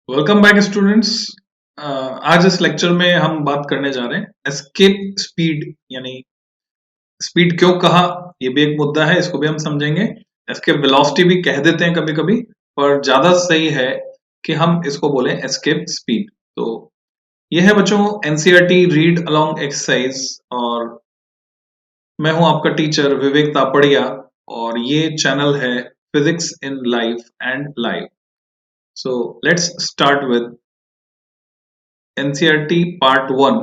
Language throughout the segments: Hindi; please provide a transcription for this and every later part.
Welcome back students. आज इस लेक्चर में हम बात करने जा रहे हैं एस्केप स्पीड, यानी स्पीड क्यों कहा, ये भी एक मुद्दा है, इसको भी हम समझेंगे। एस्केप वेलोसिटी भी कह देते हैं कभी कभी, पर ज्यादा सही है कि हम इसको बोलें एस्केप स्पीड। तो ये है बच्चों एनसीईआरटी रीड अलोंग एक्सरसाइज, और मैं हूं आपका टीचर विवेक तापड़िया, और ये चैनल है physics in life and live. So let's start with NCERT Part 1,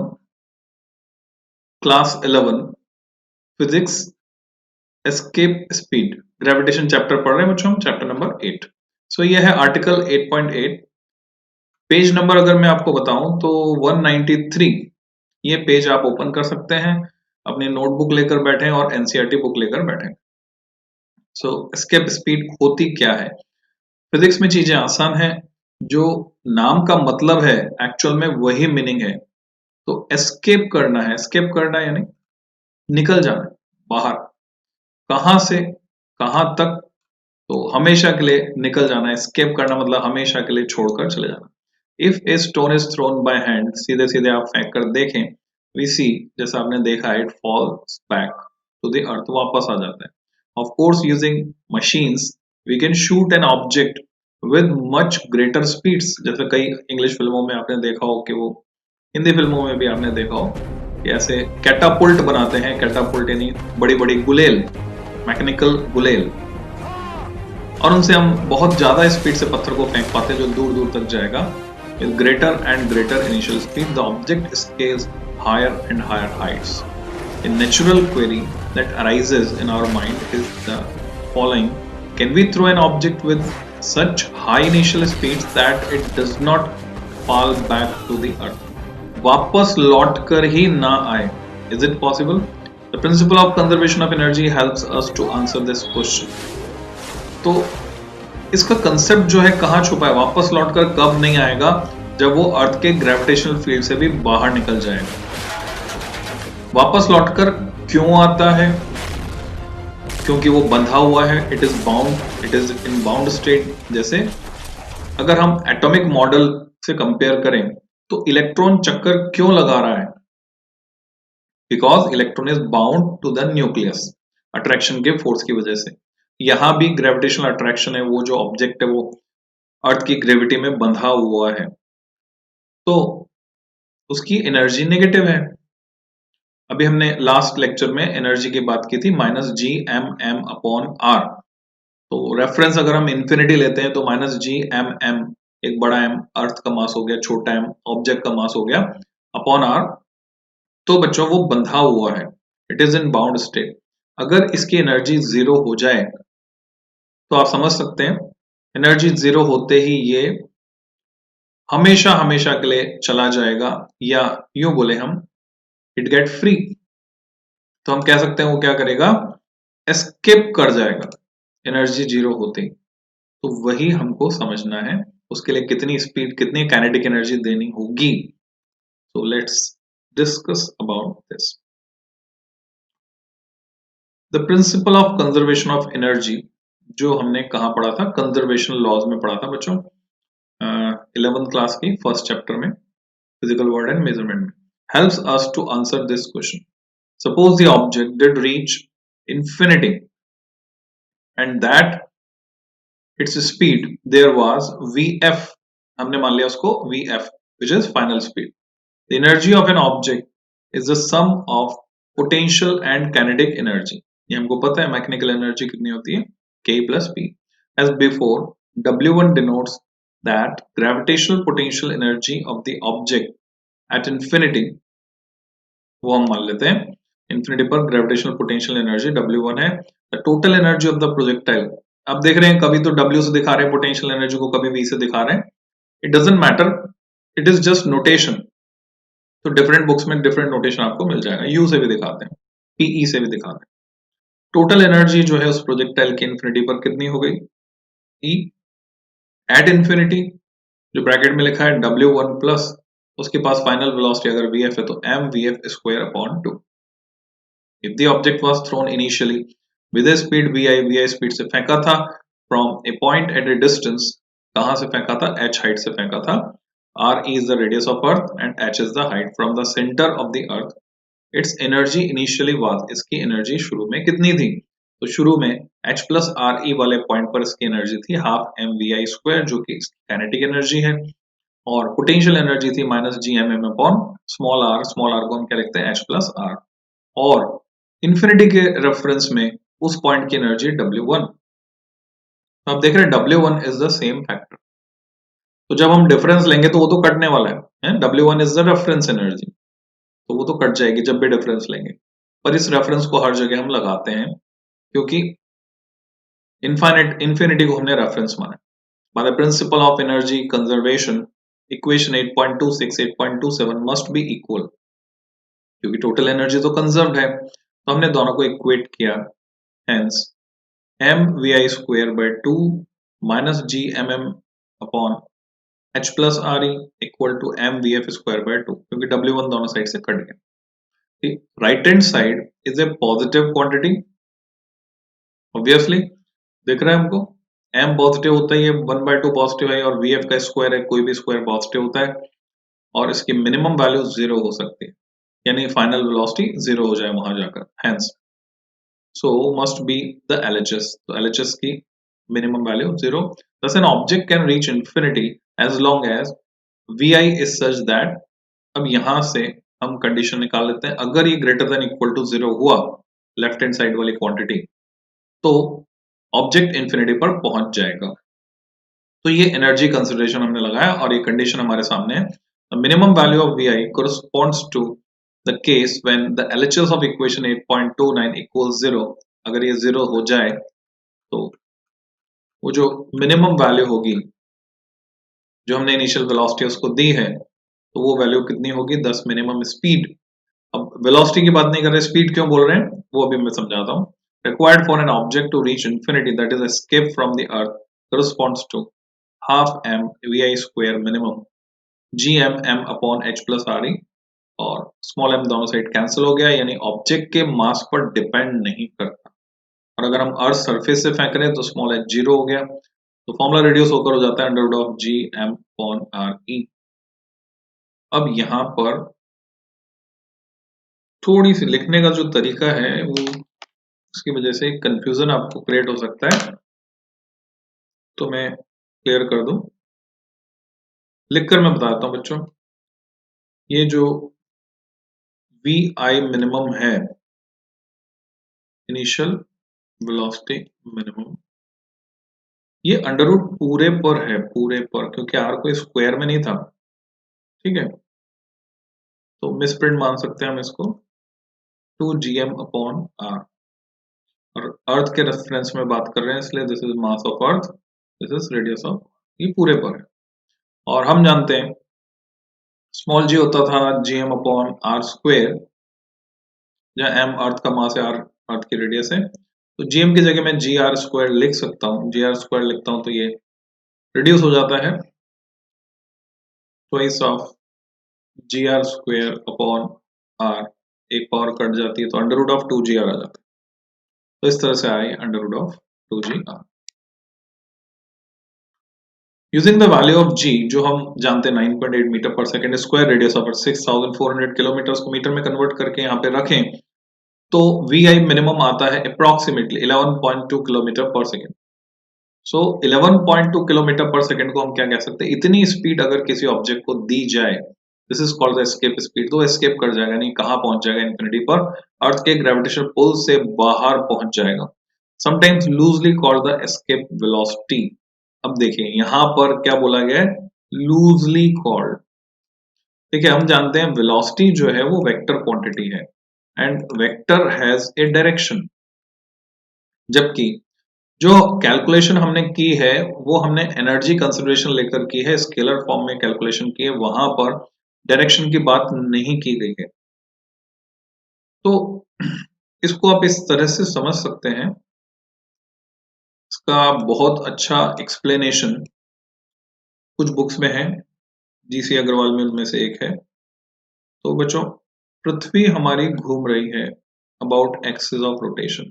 Class 11, Physics, Escape Speed, gravitation chapter पढ़ रहे हैं बच्चों, चैप्टर नंबर 8। सो ये है आर्टिकल 8.8। पेज नंबर अगर मैं आपको बताऊं तो 193, ये पेज आप ओपन कर सकते हैं, अपनी नोटबुक लेकर बैठे और एनसीईआरटी बुक लेकर बैठे। सो एस्केप स्पीड होती क्या है? फिजिक्स में चीजें आसान हैं, जो नाम का मतलब है एक्चुअल में वही मीनिंग है। तो एस्केप करना है, एस्केप करना यानी निकल जाना है बाहर। कहां से कहां तक? तो हमेशा के लिए निकल जाना है। एस्केप करना मतलब हमेशा के लिए छोड़कर चले जाना। If a stone is throne by hand, सीधे सीधे आप फेंक कर देखें, वी सी, जैसा आपने देखा है, it falls back to the earth, वापस आ जाता है। Of course using machines we can shoot an object with much greater speeds, जैसे कई इंग्लिश फिल्मों में आपने देखा हो कि वो, हिंदी फिल्मों में भी आपने देखा हो कि ऐसे कैटापुल्ट बनाते हैं। कैटापुल्ट यानी बड़ी बड़ी गुलेल, मैकेनिकल गुलेल, और उनसे हम बहुत ज्यादा स्पीड से पत्थर को फेंक पाते हैं जो दूर दूर तक जाएगा। With greater and greater initial speed the object scales higher and higher heights. A natural query that arises in our mind is the following: can we throw an object with such high initial speeds that it does not fall back to the earth? वापस लौट कर ही ना आए। Is it possible? The principle of conservation of energy helps us to answer this question. तो इसका कंसेप्ट जो है कहाँ छुपा है? वापस लौटकर कब नहीं आएगा? जब वो अर्थ के ग्रेविटेशनल फील्ड से भी बाहर निकल जाएगा। वापस लौटकर क्यों आता है? क्योंकि वो बंधा हुआ है, it is bound, it is in bound state. जैसे अगर हम एटॉमिक मॉडल से कंपेयर करें तो इलेक्ट्रॉन चक्कर क्यों लगा रहा है? Because electron is bound to the nucleus, attraction के फोर्स की वजह से। यहां भी ग्रेविटेशनल अट्रैक्शन है, वो जो ऑब्जेक्ट है वो अर्थ की ग्रेविटी में बंधा हुआ है, तो उसकी एनर्जी नेगेटिव है। अभी हमने लास्ट लेक्चर में एनर्जी की बात की थी, -Gmm/r। तो रेफरेंस अगर हम इंफिनिटी लेते हैं तो -Gmm, एक बड़ा एम अर्थ का मास हो गया, छोटा एम ऑब्जेक्ट का मास हो गया, अपॉन आर। तो बच्चों वो बंधा हुआ है, it is in bound state. अगर इसकी एनर्जी जीरो हो जाए तो आप समझ सकते हैं, एनर्जी जीरो होते ही ये हमेशा हमेशा के लिए चला जाएगा, या यूं बोले हम, इट गेट फ्री। तो हम कह सकते हैं वो क्या करेगा? एस्केप कर जाएगा एनर्जी जीरो होते ही। तो वही हमको समझना है, उसके लिए कितनी स्पीड, कितनी काइनेटिक एनर्जी देनी होगी। So let's discuss about this. The principle of conservation of energy, जो हमने कहा पढ़ा था, कंजर्वेशन लॉज में पढ़ा था बच्चों, 11th क्लास की फर्स्ट चैप्टर में, फिजिकल वर्ड एंड मेजरमेंट में, helps us to answer this question. Suppose the object did reach infinity and that its speed there was Vf, हमने मान लिया उसको Vf, which is final speed. The energy of an object is the sum of potential and kinetic energy. ये हमको पता है मैकेनिकल एनर्जी कितनी होती है, K plus P. As before, W1 denotes that gravitational potential energy of the object at infinity, वो हम मान लेते हैं इंफिनिटी पर ग्रेविटेशनल पोटेंशियल एनर्जी W1 है। The total energy of the projectile, अब देख रहे हैं कभी तो W से दिखा रहे हैं पोटेंशियल एनर्जी को, कभी V से दिखा रहे हैं, it doesn't matter, it is just notation. तो डिफरेंट बुक्स में डिफरेंट नोटेशन आपको मिल जाएगा, U से भी दिखाते हैं, PE से भी दिखाते हैं। टोटल एनर्जी जो है उस प्रोजेक्टाइल की इंफिनिटी पर कितनी हो गई? E एट इंफिनिटी, जो ब्रैकेट में लिखा है W1 प्लस उसके पास फाइनल वेलोसिटी अगर Vf है तो mvf square upon 2। If the object was thrown initially with a speed vi, vi speed से फेंका था from a point at a distance, कहां से फेंका था, h हाइट से फेंका था। r e is the radius of earth and h is the height from the center of the earth. Its energy initially was, इसकी एनर्जी शुरू में कितनी थी, तो शुरू में h प्लस आर ई वाले पॉइंट पर इसकी एनर्जी थी half m v i square, जो कि काइनेटिक एनर्जी है, और पोटेंशियल एनर्जी थी minus G M M upon small r को हम क्या लिखते हैं, h प्लस आर, और इंफिनिटी के रेफरेंस में उस पॉइंट की एनर्जी W1। तो आप देख रहे हैं W1 is the same factor. तो जब हम डिफरेंस लेंगे तो वो तो कटने वाला है, W1 is the reference energy, तो वो तो कट जाएगी जब भी डिफरेंस लेंगे। पर इस रेफरेंस को हर जगह हम लगाते हैं क्योंकि इंफिनिटी को हमने रेफरेंस माना। By the principle of energy conservation equation 8.26 8.27 must be equal, क्योंकि टोटल एनर्जी तो कंजर्व्ड है, तो हमने दोनों को इक्वेट किया। Hence m v i square by 2 minus G M M upon h plus R E equal to m v f square by 2, क्योंकि W1 दोनों साइड से कट गया। Right hand side is a positive quantity, obviously दिख रहा है हमको, m पॉजिटिव होता ही है, 1/2 पॉजिटिव है, और vf का स्क्वायर है, कोई भी स्क्वायर पॉजिटिव होता है, और इसकी मिनिमम वैल्यू 0 हो सकती है, यानी फाइनल वेलोसिटी 0 हो जाए वहां जाकर। Hence so must be the LHS, तो LHS की minimum value 0। thus an object can reach infinity as long as vi is such that, अब यहां से हम कंडीशन निकाल लेते हैं, अगर ये ग्रेटर देन इक्वल टू 0 हुआ लेफ्ट हैंड साइड वाली क्वांटिटी, तो ऑब्जेक्ट इंफिनिटी पर पहुंच जाएगा। तो ये एनर्जी कंसिडरेशन हमने लगाया और ये कंडीशन हमारे सामने है। The minimum value of v i corresponds to the case when the LHS of equation 8.29 equals 0। अगर ये 0 हो जाए तो वो जो मिनिमम वैल्यू होगी जो हमने इनिशियल वेलोसिटी उसको दी है, तो वो वैल्यू कितनी होगी, 10 मिनिमम स्पीड। अब वेलोसिटी की बात नहीं कर रहे, स्पीड क्यों बोल रहे हैं वो अभी मैं समझाता हूँ। required for an object to reach infinity, that is escape from the earth, corresponds to half m vi square minimum gm m upon h plus re, और स्मॉल m दोनों साइड कैंसिल हो गया, यानी ऑब्जेक्ट के मास पर डिपेंड नहीं करता। और अगर हम अर्थ सरफेस से फेंक रहे हैं तो स्मॉल h 0 हो गया, तो फॉर्मूला रिड्यूस होकर हो जाता है under root of G M upon R E. अब यहां पर थोड़ी सी लिखने का जो तरीका है वो, उसकी वजह से कंफ्यूजन आपको क्रिएट हो सकता है, तो मैं क्लियर कर दूं। लिखकर मैं बताता हूं बच्चों, ये जो वी आई मिनिमम है, इनिशियल वेलोसिटी मिनिमम, ये अंडर रूट पूरे पर है, पूरे पर, क्योंकि आर को स्क्वायर में नहीं था, ठीक है, तो मिसप्रिंट मान सकते हैं हम इसको 2gm अपॉन आर। और अर्थ के रेफरेंस में बात कर रहे हैं, इसलिए this is mass of earth, this is radius of, ये पूरे पर है। और हम जानते हैं स्मॉल जी होता था जीएम अपॉन आर स्क्वायर, जहाँ एम अर्थ का मास है, आर अर्थ की रेडियस है, तो जीएम की जगह मैं जी आर स्क्वायर लिख सकता हूँ, जी आर स्क्वायर लिखता हूँ तो ये रिड्यूस हो जाता है twice of g r square upon r, एक पावर कट जाती है तो under root of 2 g r आ जाता है, तो इस तरह से आए under root of 2 g r. Using the value of g, जो हम जानते हैं 9.8 मीटर पर second square, radius of 6400 kilometre को मीटर में कन्वर्ट करके यहाँ पे रखें, तो वी आई मिनिमम आता है अप्रोक्सीमेटली 11.2 किलोमीटर पर सेकेंड। सो 11.2 किलोमीटर पर सेकेंड को हम क्या कह सकते हैं, इतनी स्पीड अगर किसी ऑब्जेक्ट को दी जाए, this is called the escape speed, तो एस्केप कर जाएगा, नहीं कहां पहुंच जाएगा, इंफिनिटी पर, अर्थ के ग्रेविटेशनल पुल से बाहर पहुंच जाएगा, sometimes loosely called the escape velocity. अब देखिए यहां पर क्या बोला गया है, लूजली कॉल्ड। ठीक है, हम जानते हैं वेलोसिटी जो है वो वेक्टर क्वांटिटी है, and vector has a direction, जबकि जो कैलकुलेशन हमने की है वो हमने एनर्जी कंसिडरेशन लेकर की है, स्केलर फॉर्म में कैलकुलेशन की है, वहां पर डायरेक्शन की बात नहीं की गई है। तो इसको आप इस तरह से समझ सकते हैं, इसका बहुत अच्छा एक्सप्लेनेशन कुछ बुक्स में है, जीसी अग्रवाल में उनमें से एक है। तो बच्चों, पृथ्वी हमारी घूम रही है अबाउट एक्सिस ऑफ रोटेशन,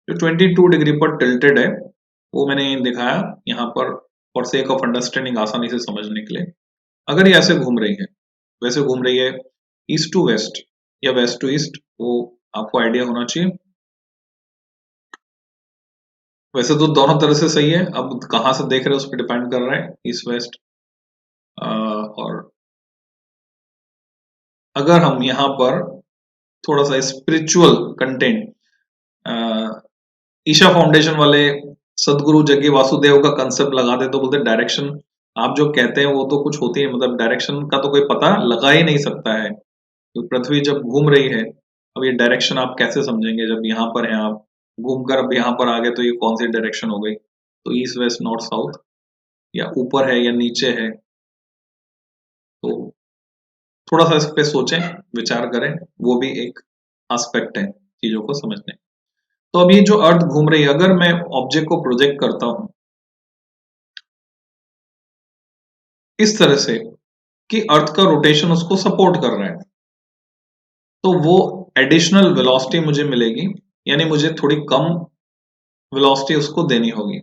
जो 22 डिग्री पर टिल्टेड है, वो मैंने दिखाया यहाँ पर फॉर सेक ऑफ अंडरस्टैंडिंग, आसानी से समझने के लिए। अगर ये ऐसे घूम रही है, वैसे घूम रही है ईस्ट टू वेस्ट या वेस्ट टू ईस्ट, वो आपको आइडिया होना चाहिए। वैसे तो दोनों तरह से सही है, अब कहां से देख रहे हैं उस पर डिपेंड कर रहा है, ईस्ट वेस्ट। और अगर हम यहाँ पर थोड़ा सा स्पिरिचुअल कंटेंट, ईशा फाउंडेशन वाले सदगुरु जग्गी वासुदेव का कंसेप्ट लगा दे तो बोलते डायरेक्शन आप जो कहते हैं वो तो कुछ होती है, मतलब डायरेक्शन का तो कोई पता लगा ही नहीं सकता है। तो पृथ्वी जब घूम रही है, अब ये डायरेक्शन आप कैसे समझेंगे जब यहाँ पर हैं आप, घूमकर अब यहाँ पर आ गए तो ये कौन सी डायरेक्शन हो गई? तो ईस्ट वेस्ट नॉर्थ साउथ, या ऊपर है या नीचे है? तो थोड़ा सा इस पे सोचें, विचार करें, वो भी एक एस्पेक्ट है चीजों को समझने। तो अब ये जो अर्थ घूम रही है, अगर मैं ऑब्जेक्ट को प्रोजेक्ट करता हूं इस तरह से कि अर्थ का रोटेशन उसको सपोर्ट कर रहा है, तो वो एडिशनल वेलोसिटी मुझे मिलेगी, यानी मुझे थोड़ी कम वेलोसिटी उसको देनी होगी।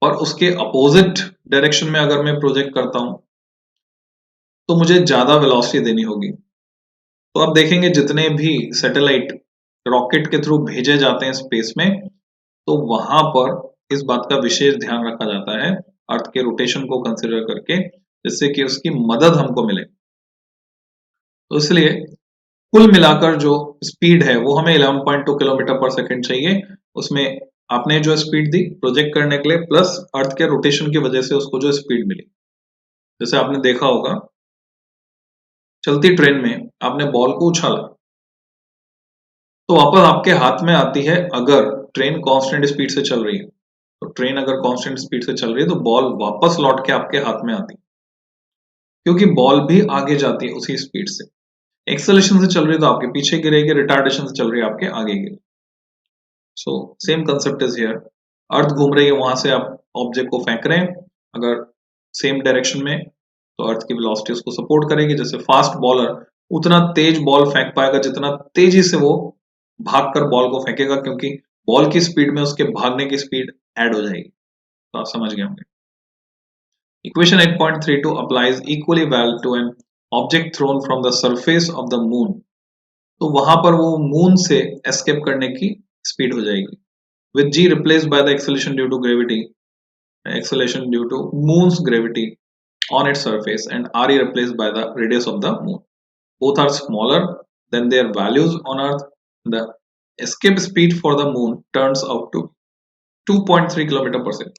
और उसके अपोजिट डायरेक्शन में अगर मैं प्रोजेक्ट करता हूं तो मुझे ज्यादा वेलोसिटी देनी होगी। तो आप देखेंगे जितने भी सैटेलाइट रॉकेट के थ्रू भेजे जाते हैं स्पेस में, तो वहां पर इस बात का विशेष ध्यान रखा जाता है अर्थ के रोटेशन को कंसिडर करके, जिससे कि उसकी मदद हमको मिले। तो इसलिए कुल मिलाकर जो स्पीड है वो हमें 11.2 किलोमीटर पर सेकंड चाहिए। उसमें आपने जो स्पीड दी प्रोजेक्ट करने के लिए, प्लस अर्थ के रोटेशन की वजह से उसको जो स्पीड मिली। जैसे आपने देखा होगा चलती ट्रेन में आपने बॉल को उछाला तो वापस आपके हाथ में आती है, अगर ट्रेन कांस्टेंट स्पीड से चल रही है। तो ट्रेन अगर कांस्टेंट स्पीड से चल रही है तो बॉल वापस लौट के आपके हाथ में आती है, क्योंकि बॉल भी आगे जाती है उसी स्पीड से। एक्सेलरेशन से चल रही है तो आपके पीछे गिरेगी, रिटार्डेशन से चल रही है आपके आगे गिरेगी। So same concept is here. Earth घूम रही है, वहां से आप ऑब्जेक्ट को फेंक रहे हैं, अगर सेम डायरेक्शन में, तो अर्थ की वेलोसिटी उसको सपोर्ट करेगी। जैसे फास्ट बॉलर उतना तेज बॉल फेंक पाएगा जितना तेजी से वो भागकर बॉल को फेंकेगा, क्योंकि बॉल की स्पीड में उसके भागने की स्पीड ऐड हो जाएगी। तो आप समझ गए होंगे। Equation 8.32 applies equally well to an object thrown from the surface of the moon। तो वहां पर वो मून से एस्केप करने की स्पीड हो जाएगी। with g replaced by the acceleration due to gravity, acceleration due to moon's gravity on its surface, and re replaced by the radius of the moon. Both are smaller than their values on earth. The escape speed for the moon turns out to 2.3 kilometre पर सेकंड।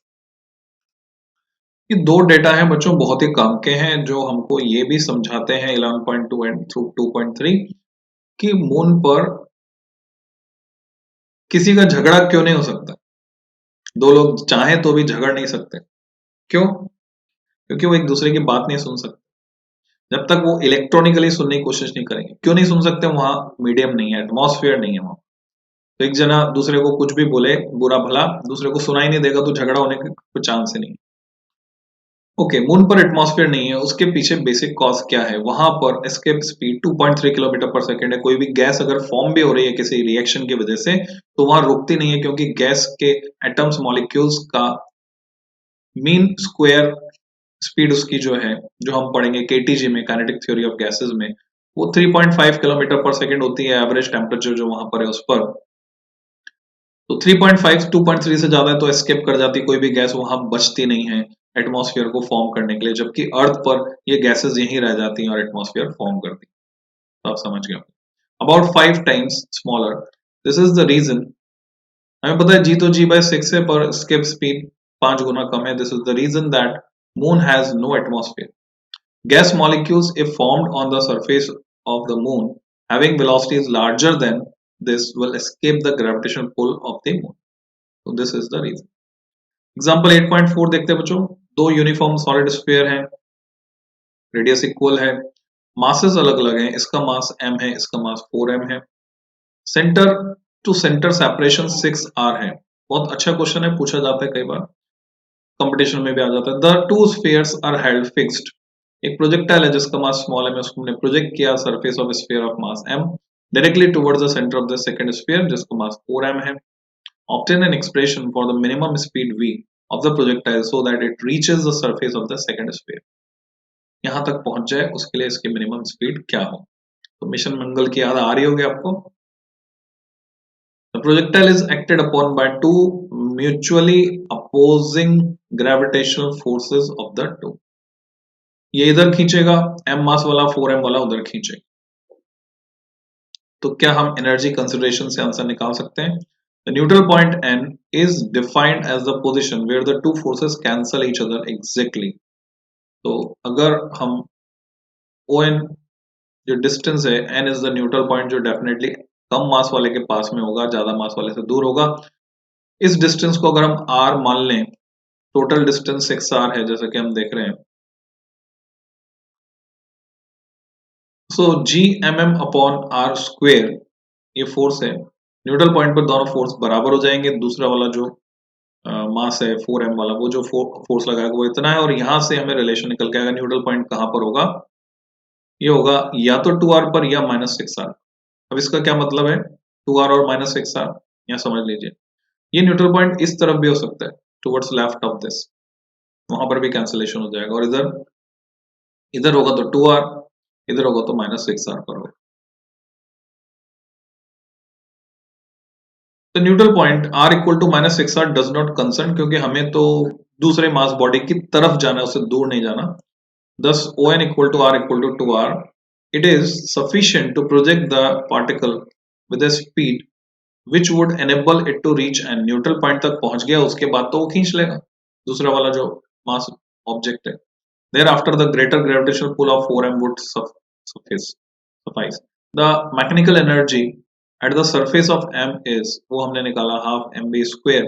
ये दो डेटा हैं बच्चों, बहुत ही काम के हैं, जो हमको ये भी समझाते हैं 11.2 एंड 2.3 कि मून पर किसी का झगड़ा क्यों नहीं हो सकता। दो लोग चाहें तो भी झगड़ नहीं सकते। क्यों? क्योंकि वो एक दूसरे की बात नहीं सुन सकते जब तक वो इलेक्ट्रॉनिकली सुनने की कोशिश नहीं करेंगे। क्यों नहीं सुन सकते? वहां मीडियम नहीं है, एटमॉस्फेयर नहीं है वहां। तो एक जना दूसरे को कुछ भी बोले बुरा भला, दूसरे को सुनाई नहीं देगा, तो झगड़ा होने का कोई चांस ही नहीं। ओके, मून पर एटमॉस्फेयर नहीं है, उसके पीछे बेसिक कॉज क्या है? वहां पर एस्केप स्पीड 2.3 किलोमीटर पर सेकंड है। कोई भी गैस अगर फॉर्म भी हो रही है किसी रिएक्शन की वजह से, तो वहां रुकती नहीं है, क्योंकि गैस के एटम्स मॉलिक्यूल्स का मीन स्क्वायर स्पीड उसकी जो है, जो हम पढ़ेंगे केटीजी में, काइनेटिक थ्योरी ऑफ गैसेस में, वो 3.5 किलोमीटर पर सेकंड होती है। एवरेज टेम्परेचर जो वहां पर है उस पर, तो 3.5 2.3 से ज्यादा है तो एस्केप कर जाती, कोई भी गैस वहां बचती नहीं है एटमॉस्फेयर को फॉर्म करने के लिए, जबकि अर्थ पर ये गैसेस यहीं रह जाती हैं और एटमॉस्फेयर फॉर्म करती है। तो आप समझ गए। About 5 times smaller, this is the reason. हमें पता है जी तो जी बाय 6 है, पर एस्केप स्पीड 5 गुना कम है। This is the reason that moon has no atmosphere. Gas molecules, if formed on the surface of the moon, having velocities larger than this, will escape the gravitational pull of the moon. So this is the reason. Example 8.4 देखते हैं बच्चों। दो यूनिफॉर्म सॉलिड स्फीयर हैं, रेडियस इक्वल है, मासेस अलग अलग हैं, इसका मास m है, इसका मास 4m है। Centre to centre separation 6r है। बहुत अच्छा क्वेश्चन है, पूछा जाता है कई बार, कंपटीशन में भी आ जाता है। The two spheres are held fixed. एक प्रोजेक्टाइल है जिसका मास स्मॉल m है, उसको हमने प्रोजेक्ट किया surface of sphere of mass m directly towards the centre of the second sphere जिसका मास 4m है। Obtain an expression for the minimum speed v of the projectile so that it reaches the surface of the second sphere. यहां तक पहुंच जाए उसके लिए इसकी मिनिमम स्पीड क्या हो। तो मिशन मंगल की याद आ रही होगी आपको। The projectile is acted upon by two mutually opposing gravitational forces of the two. ये इधर खींचेगा m मास वाला, 4m वाला उधर खींचेगा। तो क्या हम एनर्जी कंसिडरेशन से आंसर निकाल सकते हैं। The neutral point n is defined as the position where the two forces cancel each other exactly. तो अगर हम ON जो डिस्टेंस है n is the neutral point जो डेफिनेटली कम मास वाले के पास में होगा, ज्यादा मास वाले से दूर होगा। इस डिस्टेंस को अगर हम r मान लें, टोटल डिस्टेंस 6r है जैसा कि हम देख रहे हैं। So G M M upon R square ये फोर्स है। न्यूट्रल पॉइंट पर दोनों फोर्स बराबर हो जाएंगे। दूसरा वाला जो मास है 4m वाला, वो जो फोर्स लगाएगा वो इतना है, और यहां से हमें रिलेशन निकल के आएगा न्यूट्रल पॉइंट कहां पर होगा। ये होगा या तो 2r पर या -6r। अब इसका क्या मतलब है, 2r और -6r यहाँ समझ लीजिए। ये न्यूट्रल पॉइंट इस तरफ भी हो सकता है, टुवर्ड्स लेफ्ट ऑफ दिस, वहां पर भी कैंसिलेशन हो जाएगा। और इधर इधर होगा तो 2r, इधर होगा तो -6r पर होगा। तो neutral point r equal to -6r does not concern, क्योंकि हमें तो दूसरे मास बॉडी की तरफ जाना है, उससे दूर नहीं जाना। Thus On equal to R equal to 2R. It is sufficient to project the particle with a speed which would enable it to reach and neutral point तक पहुंच गया, उसके बाद तो वो खींच लेगा दूसरा वाला जो मास ऑब्जेक्ट है। Thereafter the greater gravitational pull of 4m would suffice. The mechanical energy at the surface of m is, वो हमने निकाला half mv square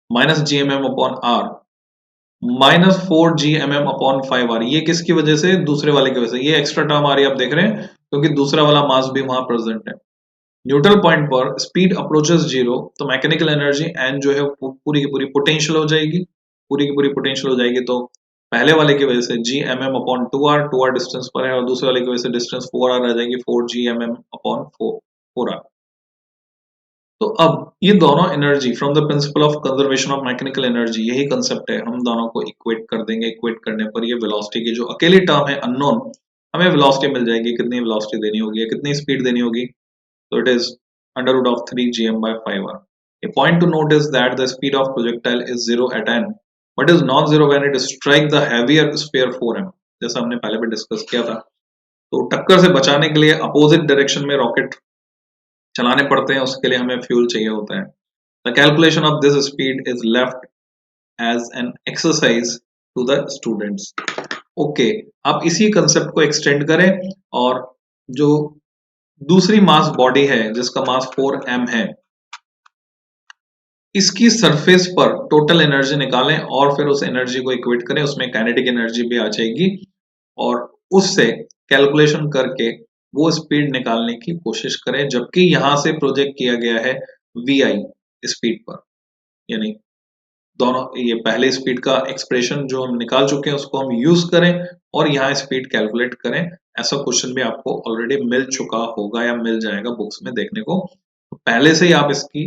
minus gmm upon r -4 upon 5r। ये किसकी वजह से, दूसरे वाले की वजह से। ये एक्स्ट्रा टर्म आ रही है, आप देख रहे हैं, क्योंकि दूसरा वाला मास भी वहां प्रेजेंट है। न्यूट्रल पॉइंट पर स्पीड अप्रोचेस 0, तो मैकेनिकल एनर्जी एन जो है पूरी की पूरी पोटेंशियल हो जाएगी, पूरी की पूरी पोटेंशियल हो जाएगी। तो पहले वाले की वजह से G M M upon 2r distance पर है, और दूसरे वाले की वजह से डिस्टेंस 4r आ जाएगी, 4 अपॉन 4r। तो अब ये दोनों energy from the principle of conservation of mechanical energy, यही कंसेप्ट है, हम दोनों को इक्वेट कर देंगे। इक्वेट करने पर ये वेलोसिटी की जो अकेली टर्म है अननोन, हमें वेलोसिटी मिल जाएगी। कितनी वेलोसिटी देनी होगी, कितनी स्पीड देनी होगी, तो it is under root of 3 gm by 5r. A point to note is that the speed of projectile is 0 at n, but is non-zero when it strike the heavier sphere 4m, जैसा हमने पहले भी डिस्कस किया था। तो टक्कर से बचाने के लिए अपोजिट डायरेक्शन में रॉकेट चलाने पड़ते हैं, उसके लिए हमें फ्यूल चाहिए होता है। The calculation of this speed is left as an exercise to the students. Okay, आप इसी कंसेप्ट को एक्सटेंड करें और जो दूसरी मास बॉडी है जिसका मास 4m है, इसकी सरफेस पर टोटल एनर्जी निकालें और फिर उस एनर्जी को इक्वेट करें, उसमें काइनेटिक एनर्जी भी आ जाएगी, और उससे कैलकुलेशन करके वो स्पीड निकालने की कोशिश करें। जबकि यहां से प्रोजेक्ट किया गया है vi स्पीड पर, यानी दोनों ये पहले स्पीड का एक्सप्रेशन जो हम निकाल चुके हैं उसको हम यूज करें और यहाँ स्पीड कैलकुलेट करें। ऐसा क्वेश्चन भी आपको ऑलरेडी मिल चुका होगा या मिल जाएगा बुक्स में देखने को, तो पहले से ही आप इसकी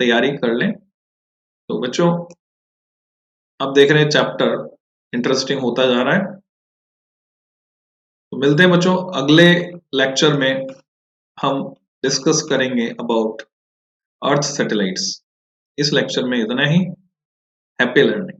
तैयारी कर लें। तो बच्चों, अब देख रहे हैं चैप्टर इंटरेस्टिंग होता जा रहा है। तो मिलते हैं बच्चों अगले लेक्चर में, हम डिस्कस करेंगे अबाउट अर्थ सैटेलाइट्स। इस लेक्चर में इतना ही। Happy learning.